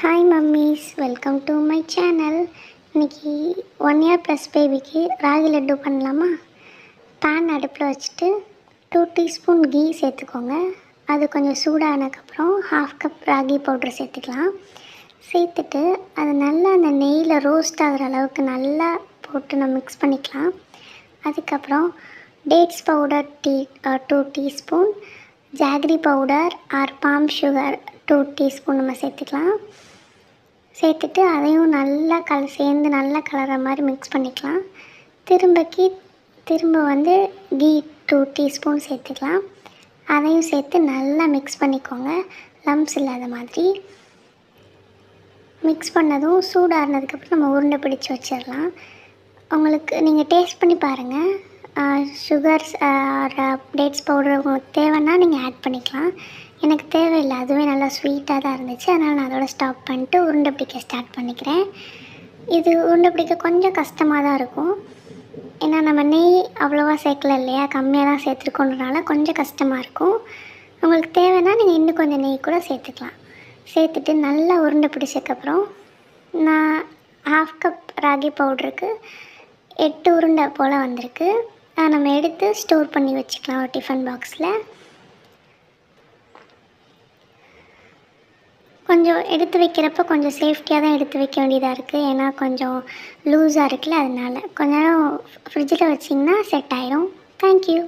Hi mummy's, welcome to my channel. இன்றைக்கி 1 year plus பேபிக்கு ராகி லட்டு பண்ணலாமா? பேன் அடுப்பில் வச்சுட்டு 2 டீஸ்பூன் கீ சேர்த்துக்கோங்க. அது கொஞ்சம் சூடானதுக்கப்புறம் 1/2 கப் ராகி பவுட்ரு சேர்த்துக்கலாம். சேர்த்துட்டு அது நல்லா அந்த நெய்யில் ரோஸ்ட் ஆகிற அளவுக்கு நல்லா போட்டு நம்ம மிக்ஸ் பண்ணிக்கலாம். அதுக்கப்புறம் dates powder 2 teaspoon, jaggery powder R bomb sugar 2 teaspoon நம்ம சேர்த்துக்கலாம். சேர்த்துட்டு அதையும் நல்லா சேர்ந்து நல்லா கலர்ற மாதிரி மிக்ஸ் பண்ணிக்கலாம். திரும்ப கீ 2 டீஸ்பூன் சேர்த்துக்கலாம். அதையும் சேர்த்து நல்லா மிக்ஸ் பண்ணிக்கோங்க, லம்ப்ஸ் இல்லாத மாதிரி. மிக்ஸ் பண்ணதும் சூடாறினதுக்கப்புறம் நம்ம உருண்டை பிடிச்சி வச்சிடலாம். உங்களுக்கு நீங்கள் டேஸ்ட் பண்ணி பாருங்கள். சுகர்ஸ் டேட்ஸ் பவுடர் உங்களுக்கு தேவைன்னா நீங்கள் ஆட் பண்ணிக்கலாம். எனக்கு தேவையில்லை, அதுவே நல்லா ஸ்வீட்டாக தான் இருந்துச்சு. அதனால் நான் அதோட ஸ்டாப் பண்ணிட்டு உருண்டை பிடிக்க ஸ்டார்ட் பண்ணிக்கிறேன். இது உருண்டை பிடிக்க கொஞ்சம் கஷ்டமாக தான் இருக்கும். ஏன்னா நம்ம நெய் அவ்வளோவா சேர்க்கல இல்லையா, கம்மியாக தான் சேர்த்துருக்கோன்றனால கொஞ்சம் கஷ்டமாக இருக்கும். உங்களுக்கு தேவைன்னா நீங்கள் இன்னும் கொஞ்சம் நெய் கூட சேர்த்துக்கலாம். சேர்த்துட்டு நல்லா உருண்டை பிடிச்சதுக்கப்புறம் நான் 1/2 கப் ராகி பவுடருக்கு 8 உருண்டை போல் வந்திருக்கு. அதை நம்ம எடுத்து ஸ்டோர் பண்ணி வச்சுக்கலாம் ஒரு டிஃபன் பாக்ஸில். கொஞ்சம் எடுத்து வைக்கிறப்ப கொஞ்சம் சேஃப்டியாக தான் எடுத்து வைக்க வேண்டியதாக இருக்குது. ஏன்னா கொஞ்சம் லூஸாக இருக்குல்ல, அதனால கொஞ்ச நேரம் ஃப்ரிட்ஜில் வச்சிங்கன்னா செட் ஆயிடும். தேங்க்யூ.